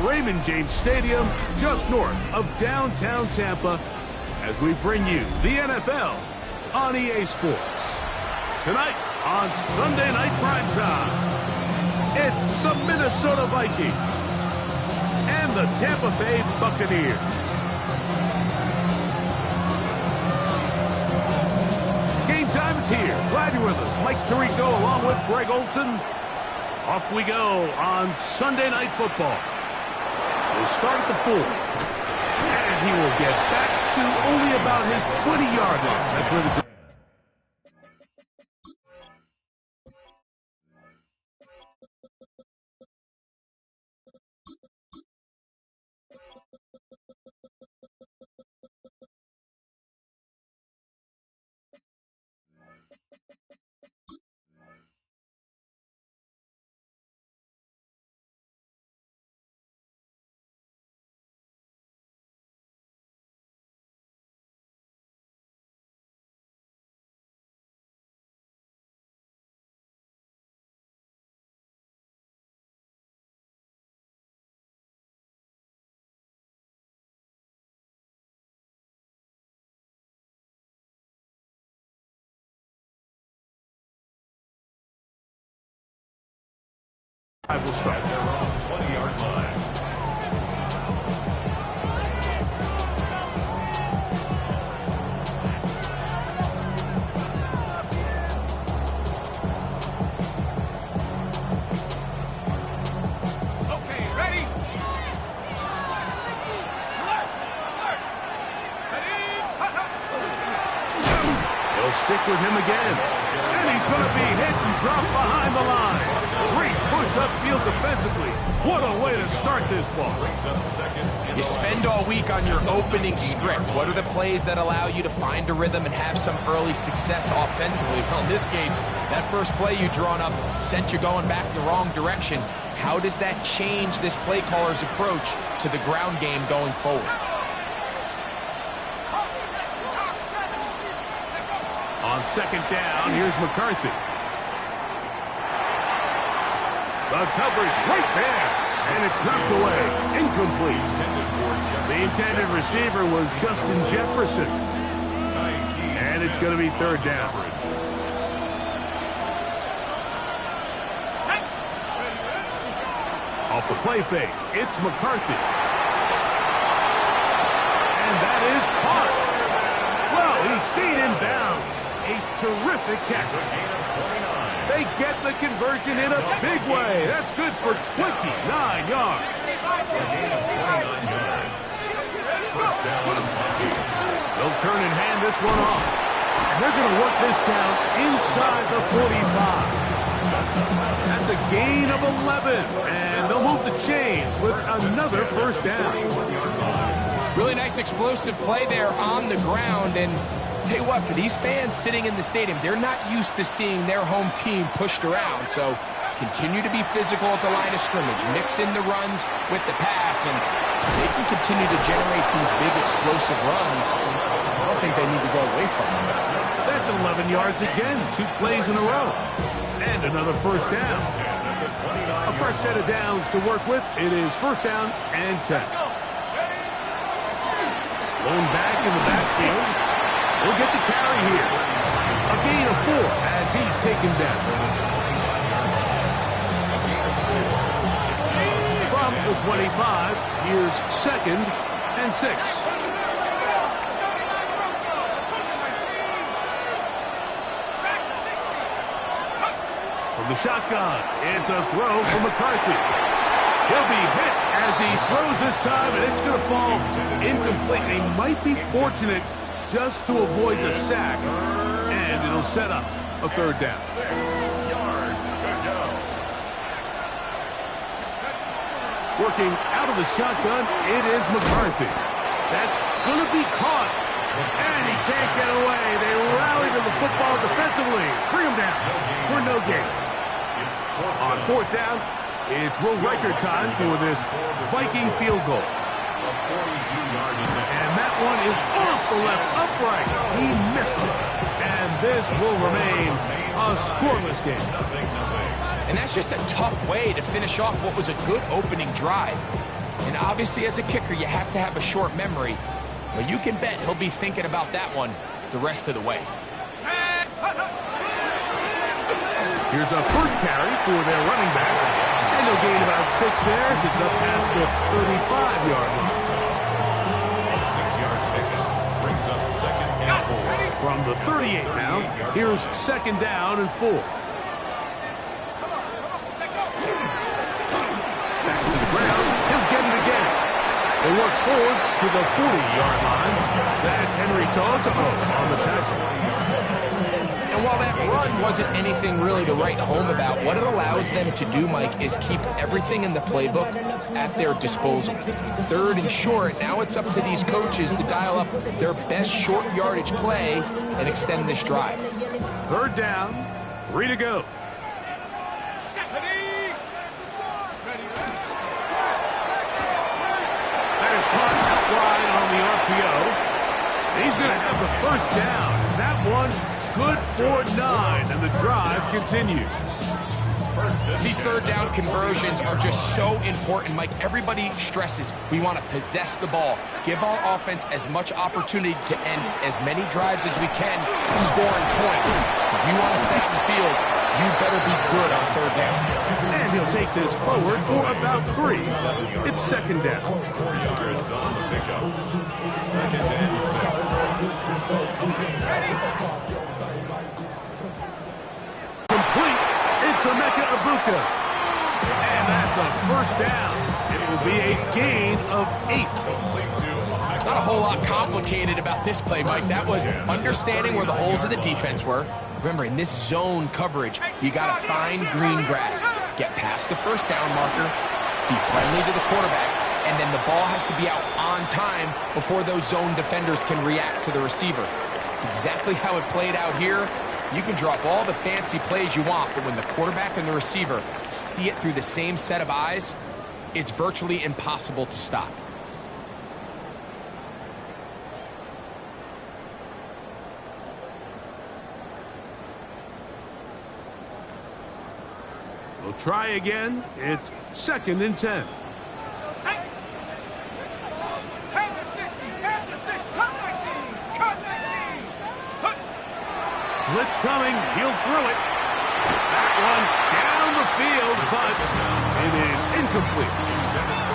Raymond James Stadium, just north of downtown Tampa, as we bring you the NFL on EA Sports. Tonight on Sunday Night Primetime, it's the Minnesota Vikings and the Tampa Bay Buccaneers. Game time is here. Glad you're with us. Mike Tirico along with Greg Olson. Off we go on Sunday Night Football. We'll start at the 4. And he will get back to only about his 20-yard line. That's where the... I will start. At their own 20-yard line. Okay, ready? They'll stick with him again. And he's going to be hit and dropped behind the line. Great push upfield defensively. What a way to start this ball. You spend all week on your opening script. What are the plays that allow you to find a rhythm and have some early success offensively? Well, in this case, that first play you drawn up sent you going back the wrong direction. How does that change this play caller's approach to the ground game going forward? On second down, here's McCarthy. The coverage right there, and it's knocked away, incomplete. The intended receiver was Justin Jefferson, and it's going to be third down. Off the play fake, it's McCarthy. And that is caught. Well, he's stayed in bounds. A terrific catch. They get the conversion in a big way. That's good for 29 yards. They'll turn and hand this one off. And they're going to work this down inside the 45. That's a gain of 11. And they'll move the chains with another first down. Really nice explosive play there on the ground, and tell you what, for these fans sitting in the stadium, they're not used to seeing their home team pushed around, so continue to be physical at the line of scrimmage, mix in the runs with the pass, and they can continue to generate these big explosive runs. I don't think they need to go away from them. That's 11 yards again, 2 plays in a row, and another first down. A fresh set of downs to work with. It is first down and 10. Blown back in the backfield. He'll get the carry here. A gain of 4 as he's taken down. From the 25, here's second and 6. From the shotgun, it's a throw for McCarthy. He'll be hit as he throws this time, and it's going to fall incomplete. They might be fortunate just to avoid the sack, and it'll set up a third down. 6 yards to go. Working out of the shotgun, it is McCarthy. That's going to be caught, and he can't get away. They rally to the football defensively. Bring him down for no gain. On fourth down, it's Will Riker time for this Viking field goal. And that one is off the left upright. He missed it. And this will remain a scoreless game. And that's just a tough way to finish off what was a good opening drive. And obviously, as a kicker, you have to have a short memory. But you can bet he'll be thinking about that one the rest of the way. Here's a first carry for their running back. And they'll gain about 6 there. It's up past the 35-yard line. A 6-yard pickup brings up second and 4. From the 38 now, here's second down and 4. Back to the ground. He'll get it again. They work forward to the 40-yard line. That's Henry Tonto on the tackle. And while that run wasn't anything really to write home about, what it allows them to do, Mike, is keep everything in the playbook at their disposal. Third and short, now it's up to these coaches to dial up their best short yardage play and extend this drive. Third down, 3 to go. That is caught out wide on the RPO. He's going to have the first down. That one good for 9, and the drive continues. These third down conversions are just so important, Mike. Everybody stresses we want to possess the ball, give our offense as much opportunity to end as many drives as we can, scoring points. So if you want to stay on the field, you better be good on third down. And he'll take this forward for about 3. It's second down. 4 yards on the pickup. Second and 6. Complete into Mecca Abuka. And that's a first down. It will be a gain of 8. Not a whole lot complicated about this play, Mike. That was understanding where the holes of the defense were. Remember, in this zone coverage, you got to find green grass, get past the first down marker, be friendly to the quarterback, and then the ball has to be out on time before those zone defenders can react to the receiver. It's exactly how it played out here. You can drop all the fancy plays you want, but when the quarterback and the receiver see it through the same set of eyes, it's virtually impossible to stop. We'll try again. It's second and 10. Blitz coming. He'll throw it. That one down the field, but it is incomplete.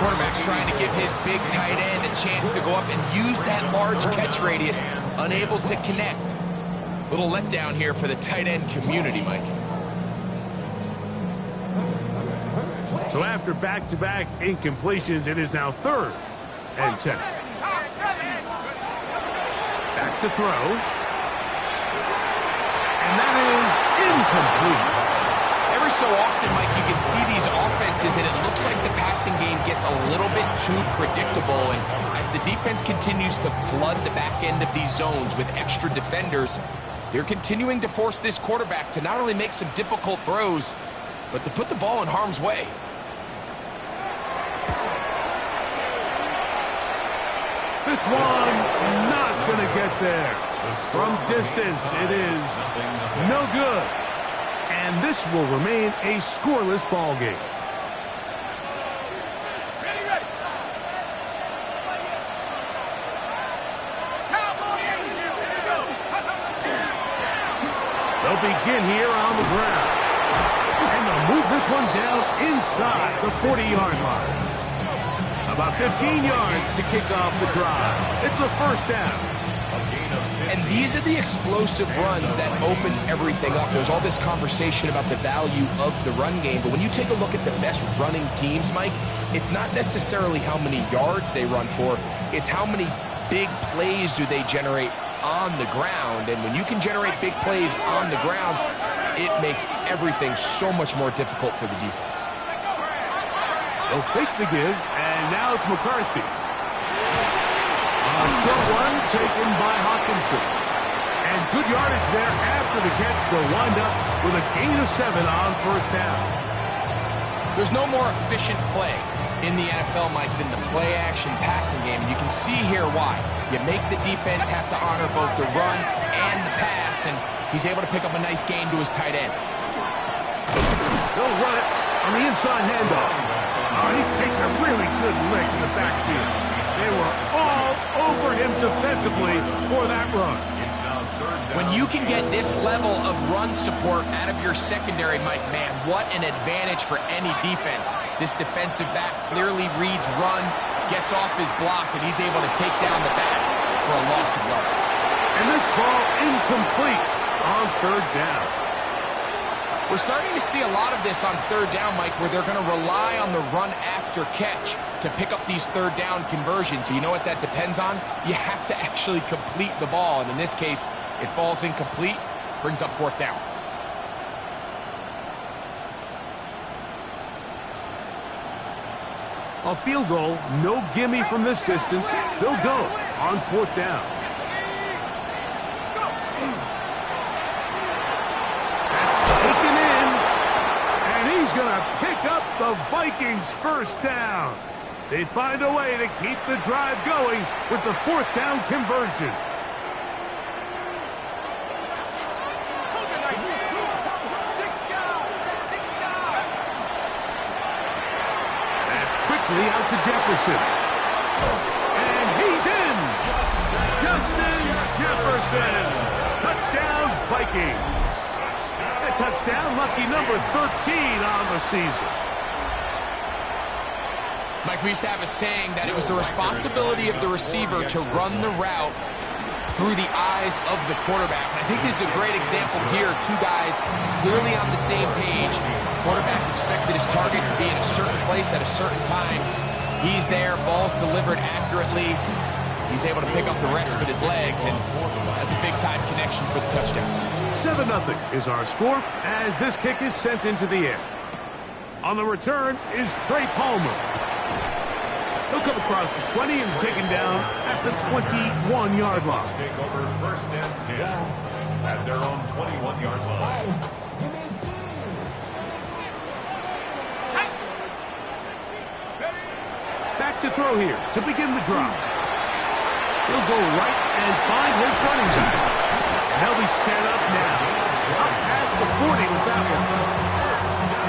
Quarterback's trying to give his big tight end a chance to go up and use that large catch radius. Unable to connect. Little letdown here for the tight end community, Mike. So after back-to-back incompletions, it is now third and 10. Back to throw. And that is incomplete. Every so often, Mike, you can see these offenses, and it looks like the passing game gets a little bit too predictable. And as the defense continues to flood the back end of these zones with extra defenders, they're continuing to force this quarterback to not only make some difficult throws, but to put the ball in harm's way. This one not going to get there. From distance, it is no good. And this will remain a scoreless ball game. They'll begin here on the ground. And they'll move this one down inside the 40-yard line. About 15 yards to kick off the drive. It's a first down. And these are the explosive runs that open everything up. There's all this conversation about the value of the run game, but when you take a look at the best running teams, Mike, it's not necessarily how many yards they run for, it's how many big plays do they generate on the ground. And when you can generate big plays on the ground, it makes everything so much more difficult for the defense. They'll fake the give, and now it's McCarthy. A short one taken by Hawkinson. And good yardage there after the catch. They'll wind up with a gain of 7 on first down. There's no more efficient play in the NFL, Mike, than the play-action passing game. And you can see here why. You make the defense have to honor both the run and the pass, and he's able to pick up a nice gain to his tight end. They'll run it on the inside handoff. A Oh, he takes a really good lick in the backfield. They were all over him defensively for that run. It's now third down. When you can get this level of run support out of your secondary, Mike, man, what an advantage for any defense. This defensive back clearly reads run, gets off his block, and he's able to take down the back for a loss of yards. And this ball incomplete on third down. We're starting to see a lot of this on third down, Mike, where they're going to rely on the run after catch to pick up these third down conversions. So you know what that depends on? You have to actually complete the ball. And in this case, it falls incomplete, brings up fourth down. A field goal, no gimme from this distance. They'll go on fourth down. Taken in, and he's going to pick up the Vikings' first down. They find a way to keep the drive going with the fourth down conversion. That's quickly out to Jefferson. And he's in. Justin Jefferson. Touchdown, Vikings. A touchdown, lucky number 13 on the season. Mike, we used to have a saying that it was the responsibility of the receiver to run the route through the eyes of the quarterback. And I think this is a great example here. Two guys clearly on the same page. Quarterback expected his target to be in a certain place at a certain time. He's there, ball's delivered accurately. He's able to pick up the rest with his legs, and that's a big-time connection for the touchdown. 7-0 is our score as this kick is sent into the air. On the return is Trey Palmer. He'll come across the 20 and taken down at the 21-yard line. Take over first and 10 at their own 21-yard line. Back to throw here to begin the drive. He'll go right and find his running back. And they'll be set up now. Up past the 40 with that one.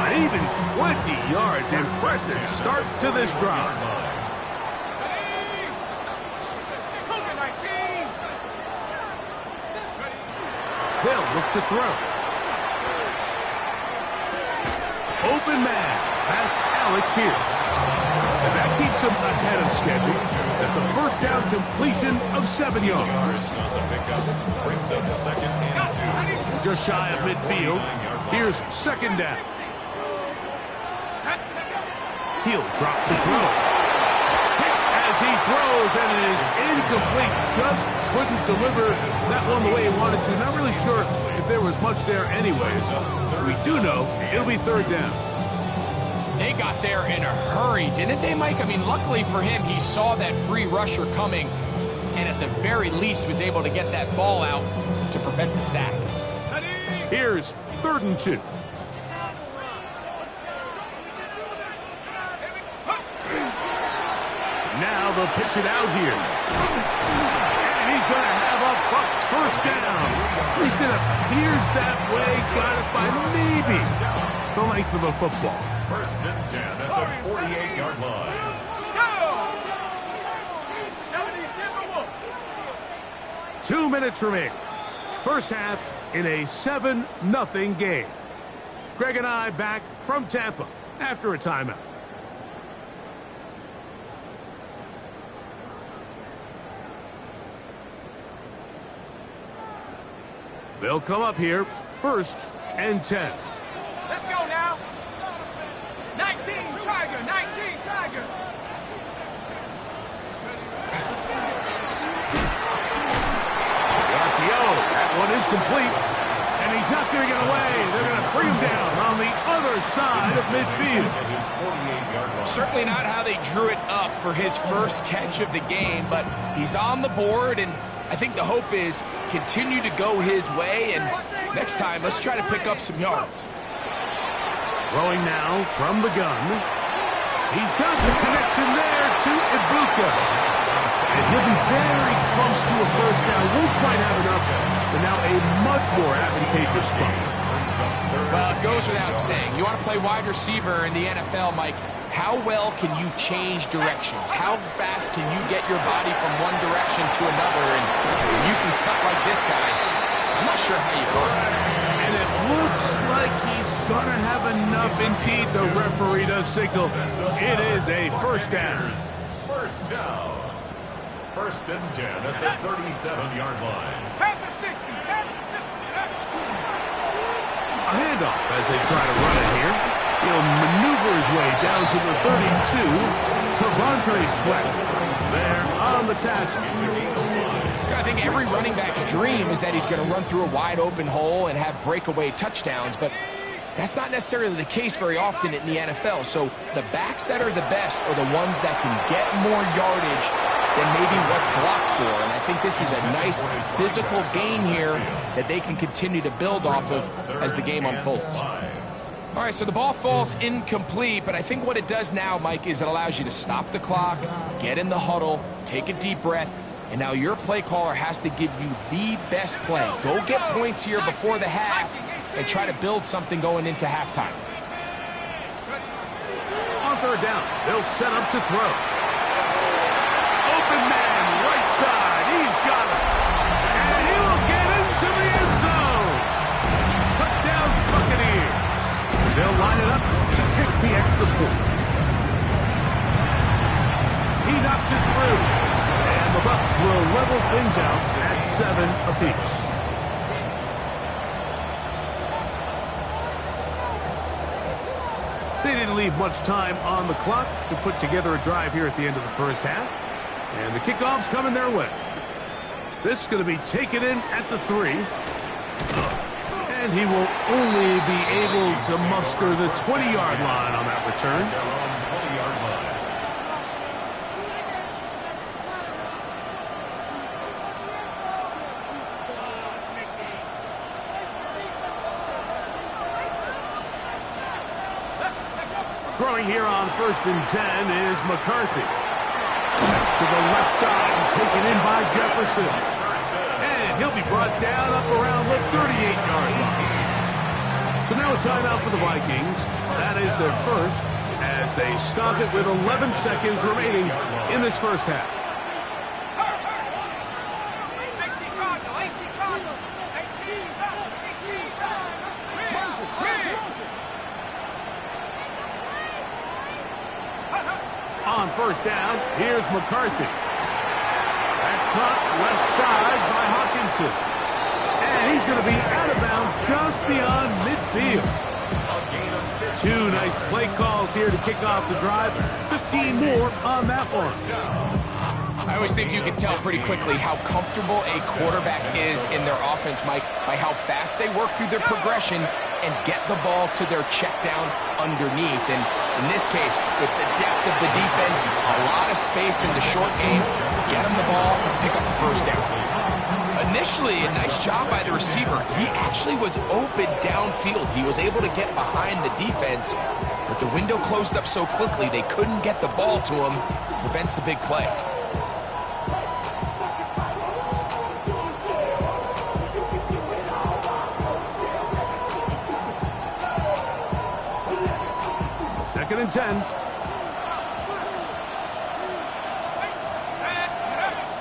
An even 20 yards. Impressive start to this drive. They'll look to throw. Open man. That's Alec Pierce. And that keeps him ahead of schedule. That's a first down completion of 7 yards. Brings up second and 2. Just shy of midfield. Here's second down. He'll drop to throw. Hit as he throws, and it is incomplete. Just couldn't deliver that one the way he wanted to. Not really sure if there was much there anyways. We do know it'll be third down. They got there in a hurry, didn't they, Mike? I mean, luckily for him, he saw that free rusher coming, and at the very least was able to get that ball out to prevent the sack. Here's 3rd and 2. Now they'll pitch it out here. And he's going to have a Bucs first down. At least it appears that way. Got it by maybe the length of a football. First and 10 at the 48-yard line. 2 minutes remaining. First half in a 7-0 game. Greg and I back from Tampa after a timeout. They'll come up here, 1st and 10. Let's go now. 19 Tiger, 19 Tiger. That one is complete, and he's not going to get away. They're going to bring him down on the other side of midfield. Certainly not how they drew it up for his first catch of the game, but he's on the board, and I think the hope is continue to go his way, and next time, let's try to pick up some yards. Throwing now from the gun. He's got the connection there to Ibuka. And he'll be very close to a first down. Won't quite have enough, but now a much more advantageous spot. Well, it goes without saying. You want to play wide receiver in the NFL, Mike, How well can you change directions? How fast can you get your body from one direction to another? And when you can cut like this guy, I'm not sure how you burn. And it looks like he's going to have enough. Indeed, the referee does signal. It is a first down. First down. First and 10 at the 37-yard line. Back to 60. Back to 60. A handoff as they try to run it here. He'll maneuver his way down to the 32. Tavontre Sweat there on the tackle. I think every running back's dream is that he's going to run through a wide open hole and have breakaway touchdowns, but that's not necessarily the case very often in the NFL. So the backs that are the best are the ones that can get more yardage than maybe what's blocked for. And I think this is a nice physical gain here that they can continue to build off of as the game unfolds. All right, so the ball falls incomplete, but I think what it does now, Mike, is it allows you to stop the clock, get in the huddle, take a deep breath, and now your play caller has to give you the best play. Go get points here before the half and try to build something going into halftime. On third down, they'll set up to throw. Open man, right side, he's got it. And he will get into the end zone. Touchdown Buccaneers. They'll line it up to kick the extra point. He knocks it through. And the Bucs will level things out at 7 apiece. They didn't leave much time on the clock to put together a drive here at the end of the first half. And the kickoff's coming their way. This is going to be taken in at the 3. And he will only be able to muster the 20-yard line on that return. Throwing here on first and 10 is McCarthy. That's to the left side and taken in by Jefferson. And he'll be brought down up around the 38-yard line. So now a timeout for the Vikings. That is their first as they stop it with 11 seconds remaining in this first half. On first down, here's McCarthy. That's caught left side by Hawkinson. And he's going to be out of bounds just beyond midfield. 2 nice play calls here to kick off the drive. 15 more on that one. I always think you can tell pretty quickly how comfortable a quarterback is in their offense, Mike, by how fast they work through their progression and get the ball to their check down underneath. And in this case, with the depth of the defense, a lot of space in the short game, get them the ball, pick up the first down. Initially, a nice job by the receiver. He actually was open downfield. He was able to get behind the defense, but the window closed up so quickly they couldn't get the ball to him. Prevents the big play. Second and 10.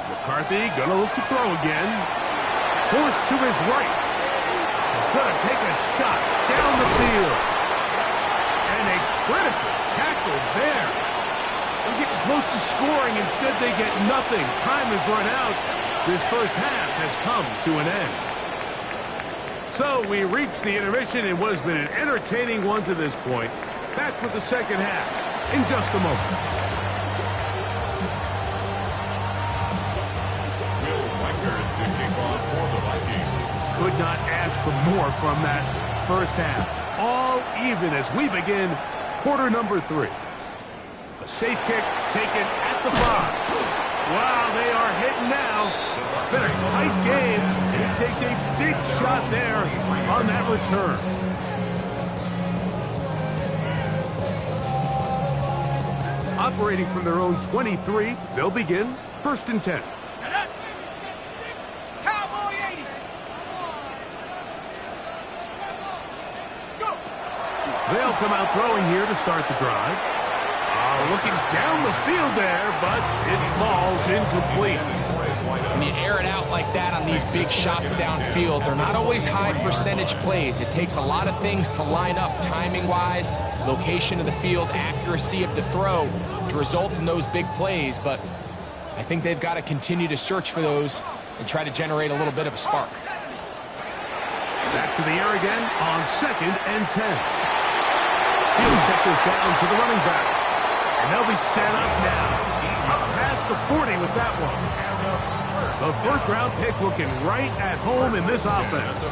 McCarthy gonna look to throw again. Forced to his right. He's gonna take a shot down the field. And a critical tackle there. They're getting close to scoring. Instead, they get nothing. Time has run out. This first half has come to an end. So we reach the intermission in what has been an entertaining one to this point. Back with the second half in just a moment. Could not ask for more from that first half. All even as we begin quarter number 3. A safe kick taken at the 5. Wow, they are hitting now. Been a tight game. He takes a big shot there on that return. Operating from their own 23, they'll begin first and 10. Cowboy 80. Go. They'll come out throwing here to start the drive. Looking down the field there, but it falls incomplete. When you air it out like that on these big shots downfield, they're not always high percentage plays. It takes a lot of things to line up timing-wise, location of the field, accuracy of the throw to result in those big plays. But I think they've got to continue to search for those and try to generate a little bit of a spark. Back to the air again on 2nd and 10. He'll check this down to the running back. And they'll be set up now. Up past the 40 with that one. The first-round pick looking right at home in this offense.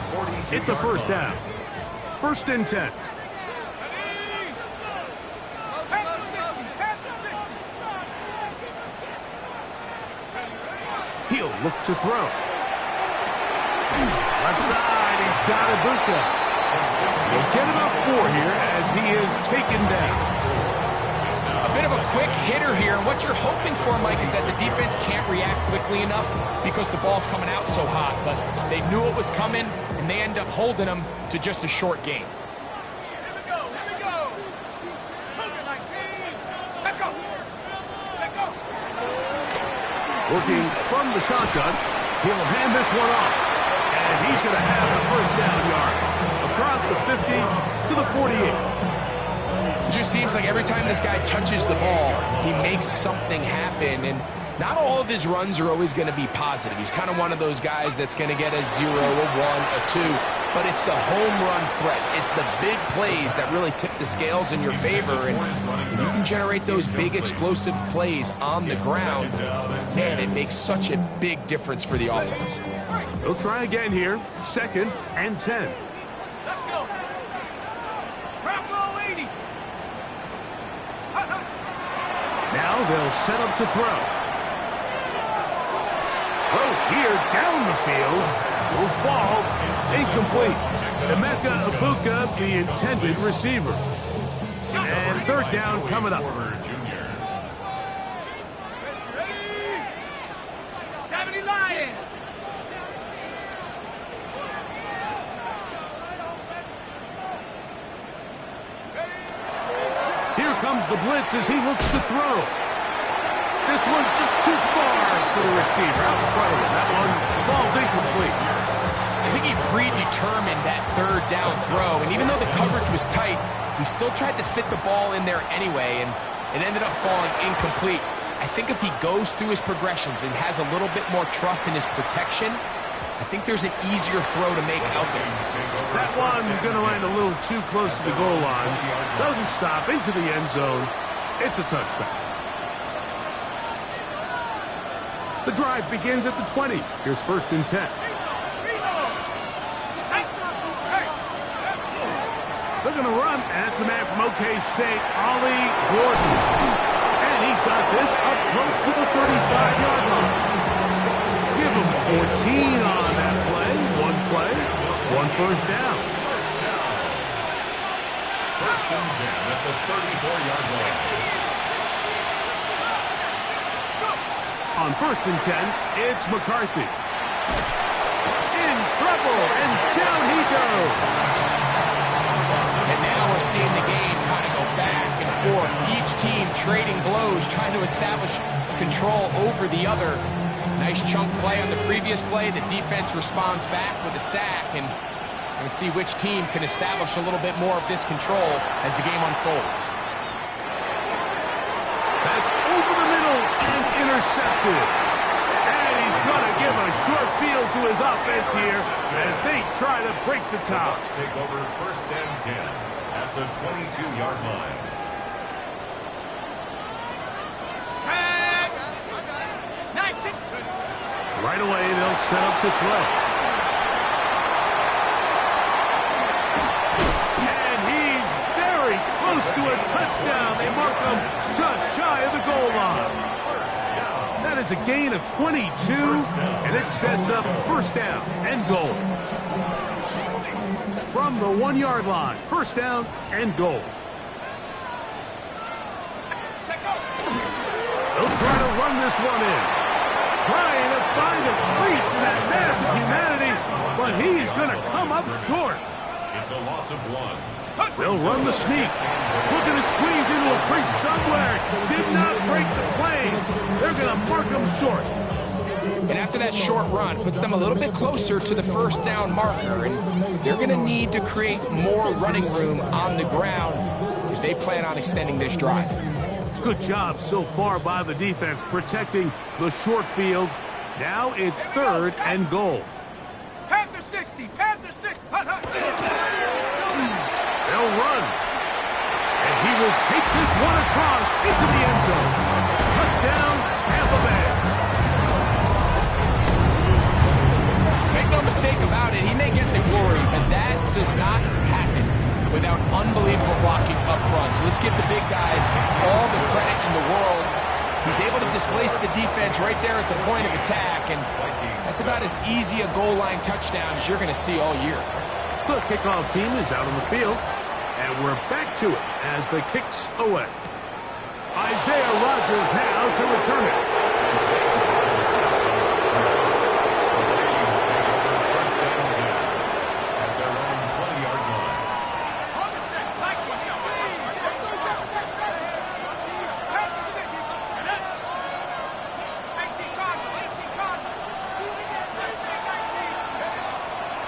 It's a first down. 1st and 10. He'll look to throw. Left side, he's got Ibuka. He'll get about 4 here as he is taken down. A bit of a quick hitter here, and what you're hoping for, Mike, is that the defense can't react quickly enough because the ball's coming out so hot. But they knew it was coming, and they end up holding them to just a short gain. Here we go. Cougar 19. Check go. Working from the shotgun, he'll hand this one off. And he's going to have the first down yard. Across the 50 to the 48. It just seems like every time this guy touches the ball, he makes something happen. And not all of his runs are always going to be positive. He's kind of one of those guys that's going to get a 0, a 1, a 2. But it's the home run threat. It's the big plays that really tip the scales in your favor. And when you can generate those big explosive plays on the ground, man, it makes such a big difference for the offense. They'll try again here. 2nd and 10. Let's go. Bravo 80. Now they'll set up to throw. Throw here down the field. Will fall. Incomplete. Emeka Ibuka, the intended receiver. And 3rd down coming up. 70 Lions. Here comes the blitz as he looks to throw. This one just too far for the receiver out in front of him. That one falls incomplete. I think he predetermined that 3rd down throw, and even though the coverage was tight, he still tried to fit the ball in there anyway, and it ended up falling incomplete. I think if he goes through his progressions and has a little bit more trust in his protection, I think there's an easier throw to make out there. That one going to land a little too close to the goal line. Doesn't stop into the end zone. It's a touchback. The drive begins at the 20. Here's 1st and 10. They're going to run, and it's the man from OK State, Ollie Gordon. And he's got this up close to the 35-yard line. Give him 14 on that play. One play, one first down. 1st and 10 at the 34-yard line. On 1st and 10, it's McCarthy. In trouble, and down he goes. And now we're seeing the game kind of go back and forth. Each team trading blows, trying to establish control over the other. Nice chunk play on the previous play. The defense responds back with a sack, and we're going to see which team can establish a little bit more of this control as the game unfolds. That's over the middle and intercepted. And he's going to give a short field to his offense here as they try to break the top. Bucs take over 1st and 10 at the 22-yard line. Right away, they'll set up to throw. And he's very close to a touchdown. They mark him just shy of the goal line. That is a gain of 22, and it sets up 1st down and goal. From the 1-yard line, 1st down and goal. They'll try to run this one in. Trying to find a crease in that mass of humanity, but he's going to come up short. It's a loss of 1. They'll run the sneak. Looking to squeeze into a crease somewhere. Did not break the plane. They're going to mark them short. And after that short run, puts them a little bit closer to the first down marker. And they're going to need to create more running room on the ground if they plan on extending this drive. Good job so far by the defense protecting the short field. Now it's 3rd and goal. Panther 60, Panther 60. They'll run. And he will take this one across into the end zone. Touchdown, Tampa Bay. Make no mistake about it, he may get the glory, but that does not happen without unbelievable blocking up front. So let's give the big guys all the credit in the world. He's able to displace the defense right there at the point of attack, and that's about as easy a goal line touchdown as you're going to see all year. The kickoff team is out on the field, and we're back to it as the kicks away. Isaiah Rodgers now to return it.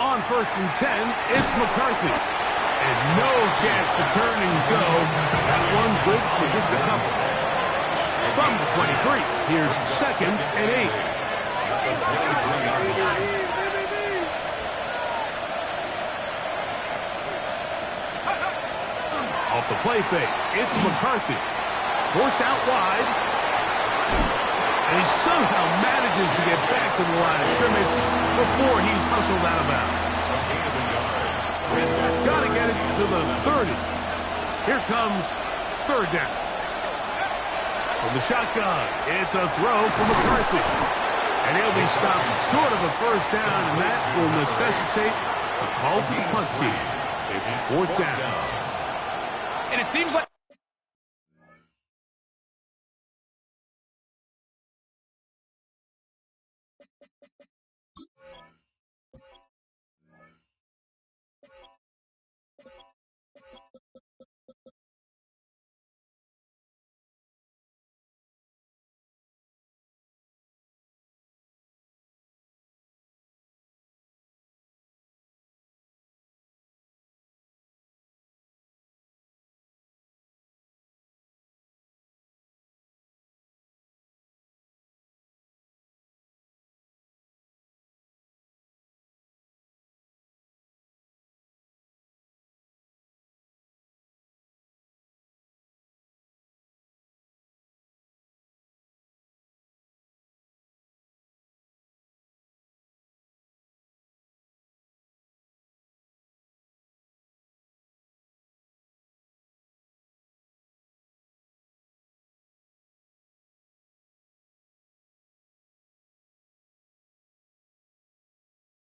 On 1st and 10, it's McCarthy. And no chance to turn and go. That one's good for just a couple. From the 23, here's 2nd and 8. Off the play fake, it's McCarthy. Forced out wide. And he somehow manages to get back to the line of scrimmage before he's hustled out of bounds. Got to get it to the 30. Here comes 3rd down. From the shotgun, it's a throw from McCarthy. And he'll be stopped short of a 1st down, and that will necessitate a call to the punt team. It's 4th down. And it seems like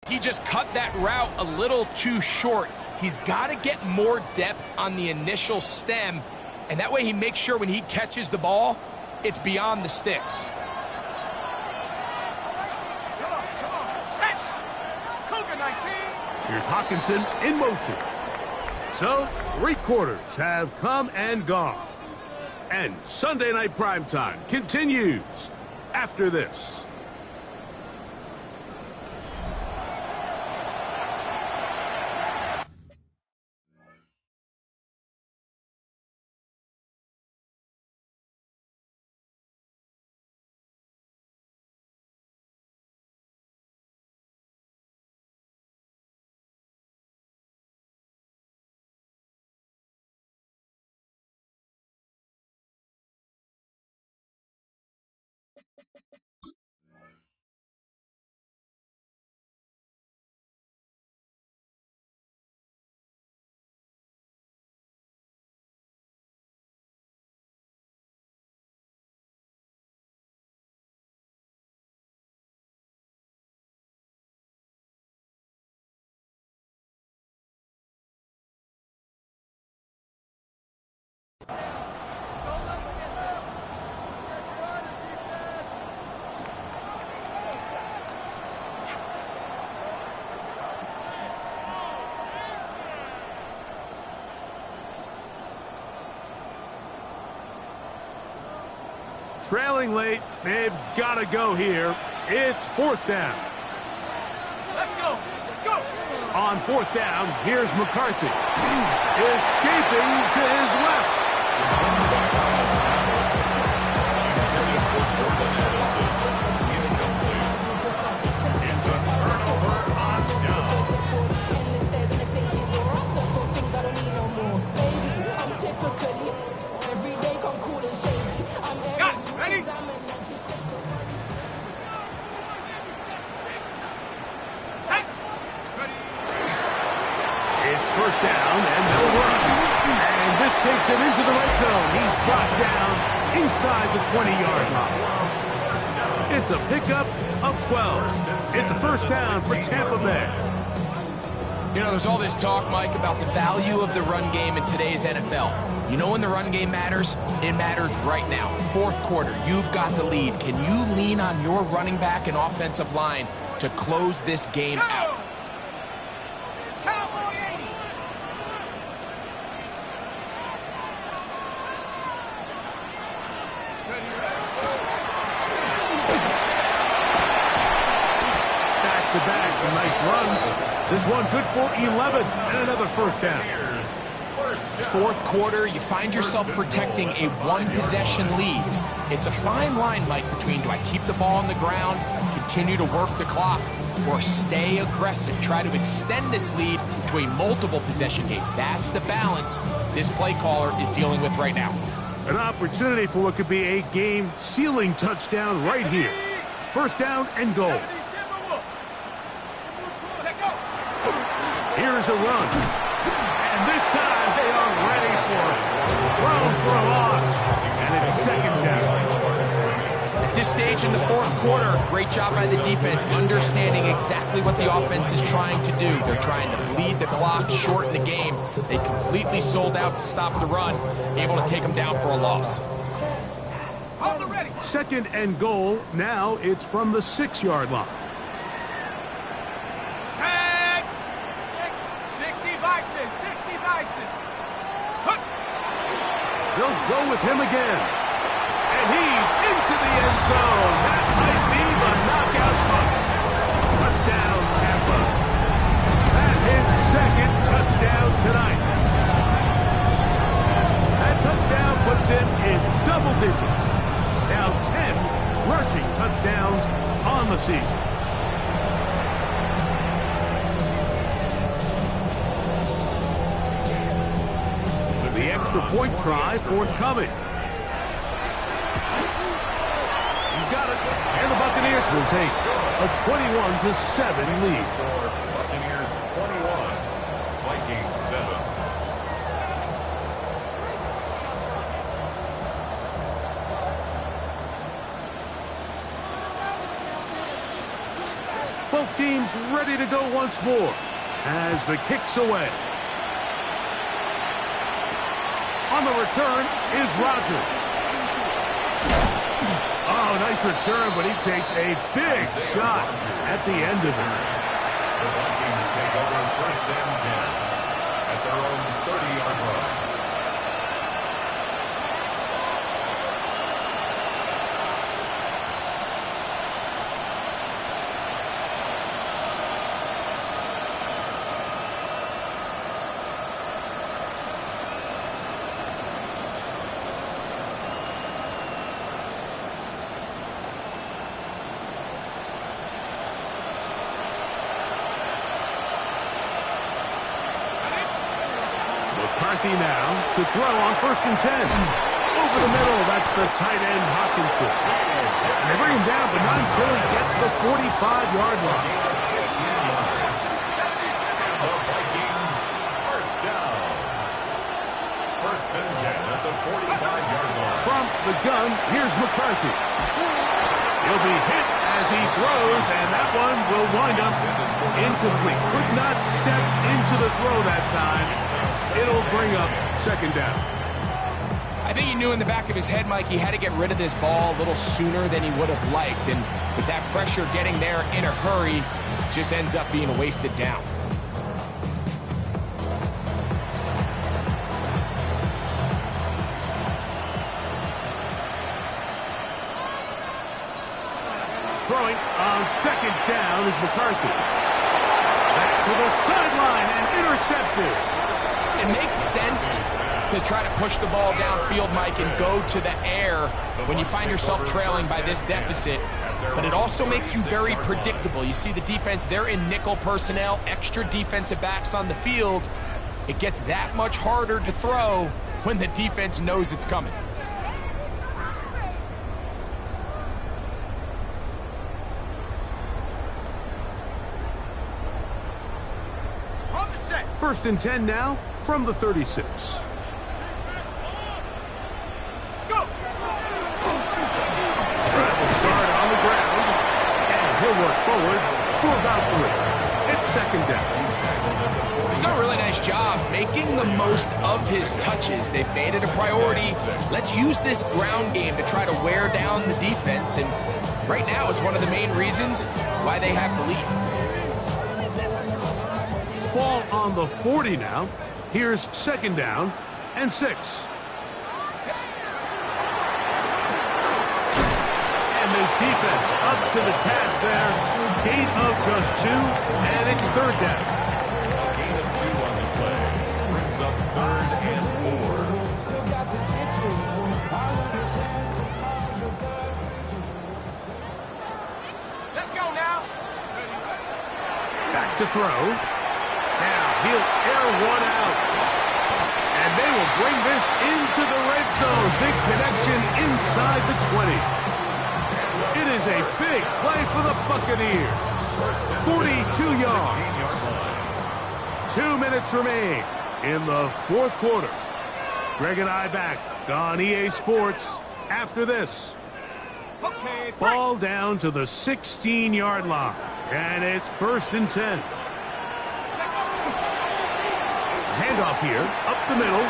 he just cut that route a little too short. He's got to get more depth on the initial stem, and that way he makes sure when he catches the ball, it's beyond the sticks. Come on, set. Cougar 19. Here's Hawkinson in motion. So, 3 quarters have come and gone. And Sunday Night Primetime continues after this. trailing late. They've got to go here. It's fourth down. Let's go. Go. On fourth down, here's McCarthy. Escaping to his left. It's a turnover on down. Got it. Ready? Set. Ready. It's first down, and they'll run. And this takes him into the red zone. He's brought down inside the 20-yard line. It's a pickup of 12. It's a first down for Tampa Bay. You know, there's all this talk, Mike, about the value of the run game in today's NFL. You know when the run game matters? It matters right now. Fourth quarter, you've got the lead. Can you lean on your running back and offensive line to close this game out? Cowboy 80. Back-to-back, some nice runs. This one good for 11 and another first down. Fourth quarter, you find yourself protecting a one-possession lead. It's a fine line, Mike, between do I keep the ball on the ground, continue to work the clock, or stay aggressive, try to extend this lead to a multiple-possession game. That's the balance this play caller is dealing with right now. An opportunity for what could be a game-sealing touchdown right here. First down and goal. Here's a run. And this time they are ready for it. Thrown for a loss. And it's second down. At this stage in the fourth quarter, great job by the defense, understanding exactly what the offense is trying to do. They're trying to bleed the clock, shorten the game. They completely sold out to stop the run, able to take them down for a loss. Second and goal. Now it's from the 6-yard line. Set. 60 Bison. 60 Bison. Hook. They'll go with him again. And he's into the end zone. That might be the knockout punch. Touchdown, Tampa. That his second touchdown tonight. That touchdown puts him in double digits. Now 10 rushing touchdowns on the season. With the extra point try forthcoming. He's got it. And the Buccaneers will take a 21-7 lead. Buccaneers 21, Vikings 7. Both teams ready to go once more as the kick's away. On the return is Rodgers. Oh, nice return, but he takes a big shot at the end of it. The Vikings take over first and 10 at their own 30-yard line. McCarthy now to throw on first and 10. Over the middle, that's the tight end Hawkinson. And they bring him down, but not until he gets the 45-yard line. The Vikings first down. First and 10 at the 45-yard line. From the gun, here's McCarthy. He'll be hit as he throws, and that one will wind up incomplete. Could not step into the throw that time. It'll bring up second down. I think he knew in the back of his head, Mike, he had to get rid of this ball a little sooner than he would have liked. And with that pressure getting there in a hurry, just ends up being a wasted down. Throwing on second down is McCarthy. Back to the sideline and intercepted. It makes sense to try to push the ball downfield, Mike, and go to the air when you find yourself trailing by this deficit. But it also makes you very predictable. You see the defense, they're in nickel personnel, extra defensive backs on the field. It gets that much harder to throw when the defense knows it's coming. On the set. 1st and 10 now from the 36. Let's go. Start on the ground, and he'll work forward for about 3. It's second down. He's done a really nice job making the most of his touches. They've made it a priority. Let's use this ground game to try to wear down the defense, and right now it's one of the main reasons why they have the lead. Ball on the 40 now. Here's second down and 6. And this defense up to the task there. Gain of just 2, and it's third down. Gain of 2 on the play. Brings up 3rd and 4. Let's go now. Back to throw. Now he'll air one out. And they will bring this into the red zone. Big connection inside the 20. It is a big play for the Buccaneers. 42 yards. 2 minutes remain in the 4th quarter. Greg and I back on EA Sports after this. Okay, break. Ball down to the 16-yard line. And it's 1st and 10. Handoff here, up the middle.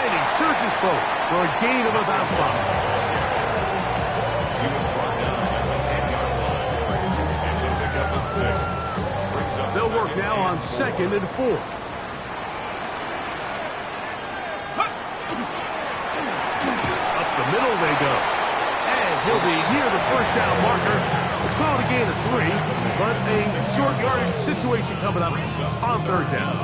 And he surges forward for a gain of about 5. He was brought down at the 10-yard line. It's a pickup of 6. Brings up They'll work now on 2nd and 4. Up the middle they go. And he'll be near the 1st down marker. It's called a gain of 3, but a short yardage situation coming up on 3rd down.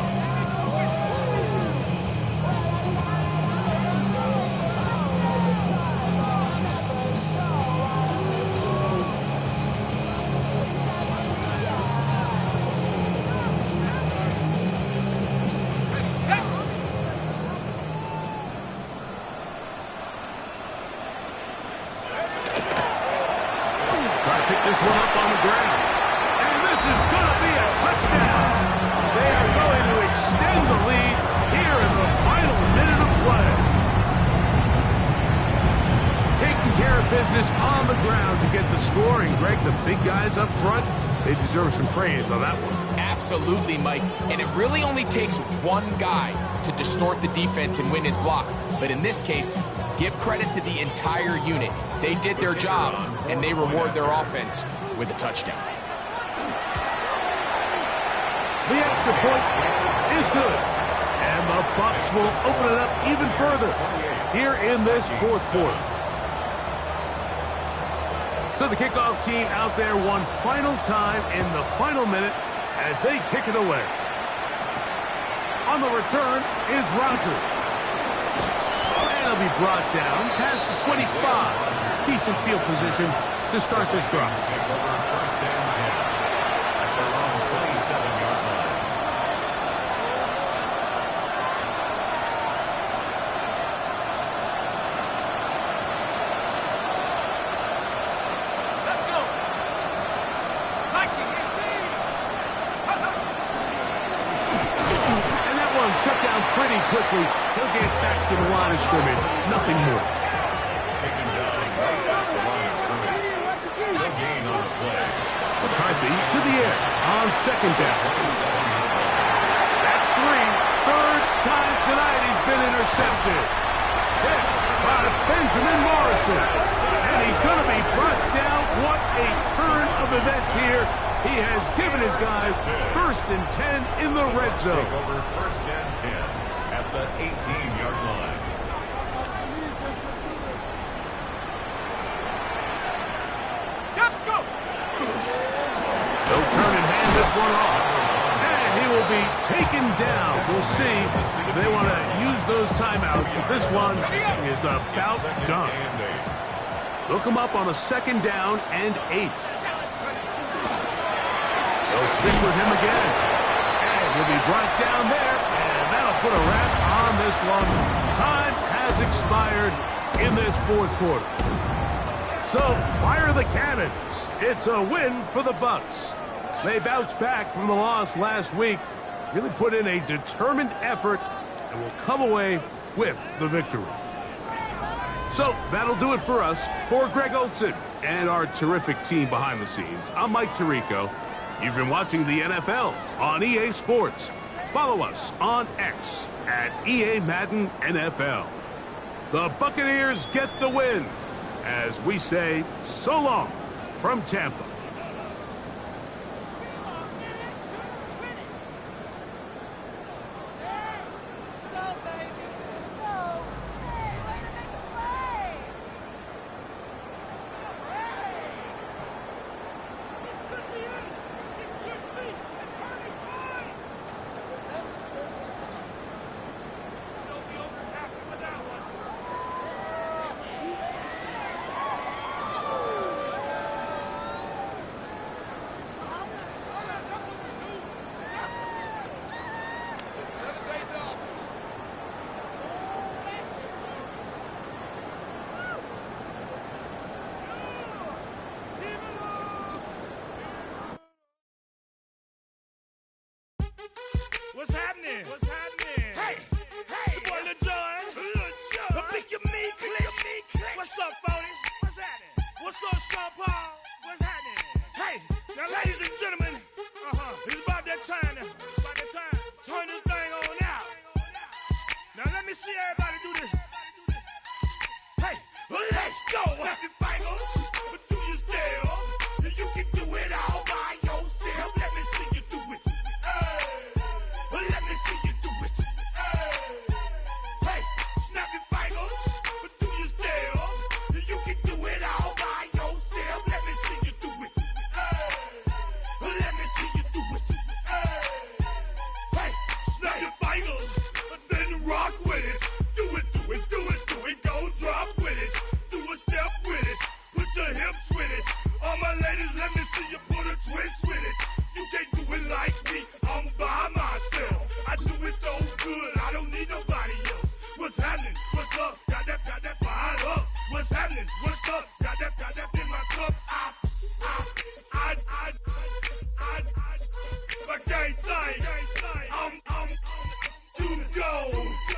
This one up on the ground. And this is going to be a touchdown. They are going to extend the lead here in the final minute of play. Taking care of business on the ground to get the score. And Greg, the big guys up front, they deserve some praise on that one. Absolutely, Mike. And it really only takes one guy to distort the defense and win his block. But in this case, give credit to the entire unit. They did their job, and they reward their offense with a touchdown. The extra point is good. And the Bucs will open it up even further here in this 4th quarter. So the kickoff team out there one final time in the final minute as they kick it away. On the return is Rocker. And he'll be brought down past the 25. Decent field position to start this drive. Take over 1st and 10 at their own 27-yard line. Let's go. Mikey, And that one shut down pretty quickly. He'll get back to the line of scrimmage. Nothing more. Taken down right at the line of scrimmage. No gain on the play. McCarthy to the air on 2nd down. That's 3. 3rd time tonight he's been intercepted. Catch by Benjamin Morrison. And he's going to be brought down. What a turn of events here. He has given his guys 1st and 10 in the red zone. Take over 1st and 10 at the 18-yard line. taken down. We'll see if they want to use those timeouts, but this one is about done. They'll come up on a 2nd down and 8. They'll stick with him again. And he'll be brought down there, and that'll put a wrap on this one. Time has expired in this 4th quarter. So, fire the cannons. It's a win for the Bucs. They bounced back from the loss last week, really put in a determined effort, and will come away with the victory. So, that'll do it for us. For Greg Olson and our terrific team behind the scenes, I'm Mike Tirico. You've been watching the NFL on EA Sports. Follow us on X at EA Madden NFL. The Buccaneers get the win, as we say so long from Tampa. What's happening? What's happening? Hey, hey, it's your boy Lil Jon. Lil Jon. Pick your me, click. What's up, Phony? What's happening? What's up, Sean Paul? What's happening? Hey, now, ladies and gentlemen, it's about that time now. About that time. Turn this thing on out. Now, let me see everybody do this. Hey, let's go. Snap your fingers, but do you still? You can do it all by yourself. Let me see you do it. Let me see you do it. Hey, snap your fingers, but do you still? You can do it all by yourself. Let me see you do it. Let me see you do it. Hey, snap your fingers, then rock with it. Do it, do it, do it, do it. Go drop with it. Do a step with it. Put your hips with it. All my ladies, let me see you put a twist with it. You can't do it like me. I'm by myself. I do it so good, I don't need nobody else. What's happening? What's up? Got that fired up. What's happening? What's up? Got that in my cup. My gang thing. I'm to go.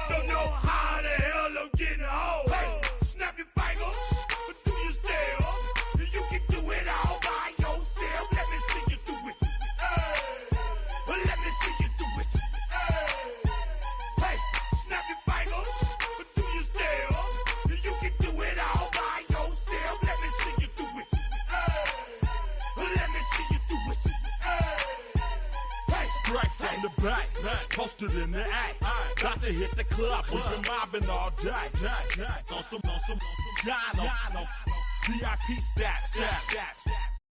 Don't know how the hell I'm getting home. Hey, snap your fingers, but do you still? You can do it all by yourself. Let me see you do it. Let me see you do it. Hey, snap your fingers, but do you still? You can do it all by yourself. Let me see you do it. Let me see you do it. Hey, Straight from the back, posted in the act. Got to hit the club, we've been mobbing all day. On some Gino, VIP stats.